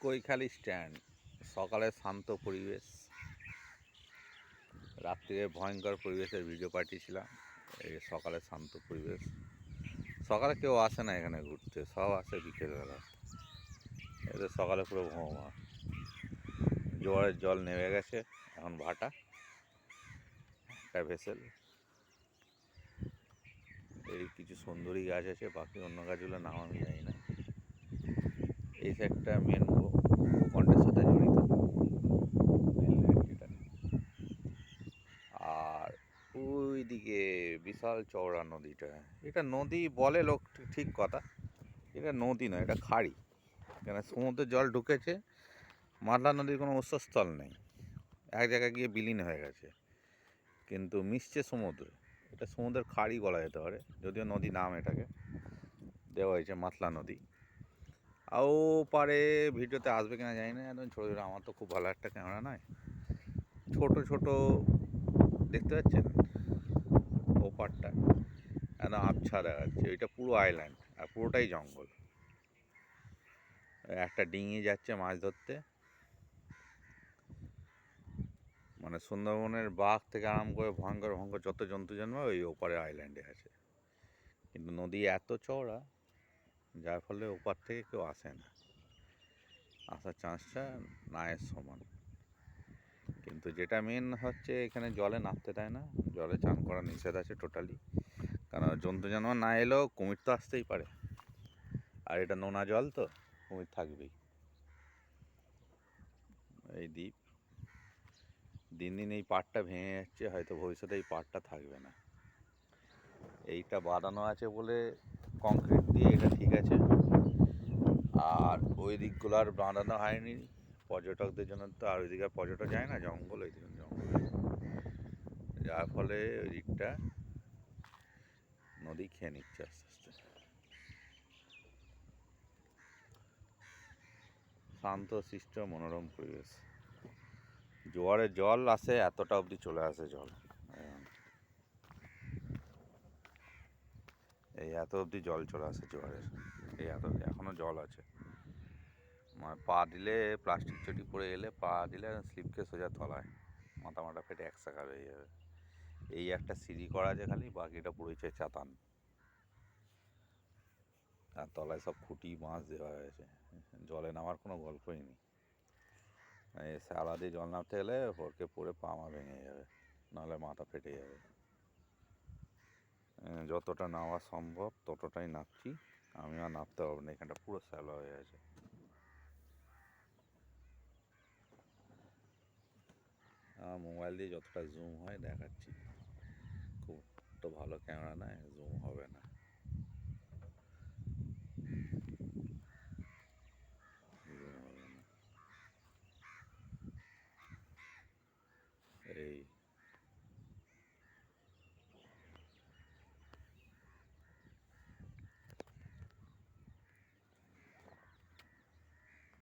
Kaikhali stand, সকালে শান্ত পরিবেশ, রাত্রিরে ভয়ঙ্কর পরিবেশের ভিডিও পাঠিয়েছিলাম। এই সকালে শান্ত পরিবেশ, সকালে কেউ আসে না এখানে ঘুরতে, সব আসে বিকেলবেলা। এদের সকালে পুরো ভোমা, জোয়ারের জল নেমে গেছে, এখন ভাটা একটা ভেসেল। এই কিছু সুন্দরী গাছ আছে, বাকি অন্য গাছগুলো নাম আমি জানি না। এই সাইডটা মেন ভূখণ্ডের সাথে জড়িত, আর ওই দিকে বিশাল চওড়া নদীটা। এটা নদী বলে লোক, ঠিক কথা, এটা নদী নয়, এটা খাড়ি। কেন সমুদ্রের জল ঢুকেছে, মাতলা নদীর কোনো উৎসস্থল নেই, এক জায়গায় গিয়ে বিলীন হয়ে গেছে, কিন্তু মিশছে সমুদ্রে। এটা সমুদ্রের খাড়ি বলা যেতে পারে, যদিও নদী নাম এটাকে দেওয়া হয়েছে মাতলা নদী। আর ও পারে ভিডিওতে আসবে কিনা জানি না, একদম ছোটো ছোটো, আমার তো খুব ভালো একটা ক্যামেরা নয়, ছোট ছোট দেখতে পাচ্ছেন ওপারটা একদম আবছা দেখা যাচ্ছে। ওইটা পুরো আইল্যান্ড আর পুরোটাই জঙ্গল। একটা ডিঙি যাচ্ছে মাছ ধরতে, মানে সুন্দরবনের বাঘ থেকে আরম্ভ করে ভয়ঙ্কর ভয়ঙ্কর যত জন্তু জন্ম ওই ওপারে আইল্যান্ডে আছে। কিন্তু নদী এত চওড়া, যার ফলে ওপার থেকে কেউ আসে না, আসার চান্সটা নায়ের সমান। কিন্তু যেটা মেন হচ্ছে, এখানে জলে নামতে দেয় না, জলে চান করা নিষেধ আছে টোটালি। কারণ জন্তু জানোয়ার না এলেও কুমির তো আসতেই পারে, আর এটা নোনা জল তো কুমির থাকবেই। এই দ্বীপ দিন দিন এই পাড়টা ভেঙে যাচ্ছে, হয়তো ভবিষ্যতে এই পাড়টা থাকবে না। এইটা বাঁধানো আছে বলে কংক্রিট দিয়ে এটা ঠিক আছে, আর ওই দিকগুলো আর বাঁধানো হয়নি পর্যটকদের জন্য তো, আর ওই দিকে পর্যটক যায় না, জঙ্গল, ওই দিকে জঙ্গল, যার ফলে ওই দিকটা নদী খেয়ে নিচ্ছে আস্তে আস্তে। শান্ত শিষ্ট মনোরম পরিবেশ, জোয়ারের জল আসে এতটা অবধি চলে আসে জল, এই এত অবধি জল চলে আসে জোয়ারের, এই এত এখনো জল আছে। মানে পা দিলে প্লাস্টিক চটি পরে এলে পা দিলে স্লিপকে সোজা তলায়, মাথা মাথা ফেটে একসাকার হয়ে যাবে। এই একটা সিঁড়ি করা আছে খালি, বাকিটা পুরোই চাতান, আর তলায় সব খুঁটি বাঁশ দেওয়া হয়েছে, জলে নামার কোনো গল্পই নেই। শালা দিয়ে জল নামতে গেলে হড়কে পড়ে পা মা ভেঙে যাবে, নাহলে মাথা ফেটে যাবে। যতটা নামা সম্ভব ততটাই নামছি, আমি আর নামতে পারবো না, এখানটা পুরো শ্যালো হয়ে আছে। আমার মোবাইল দিয়ে যতটা জুম হয় দেখাচ্ছি, খুব তো ভালো ক্যামেরা নয়, জুম হবে না।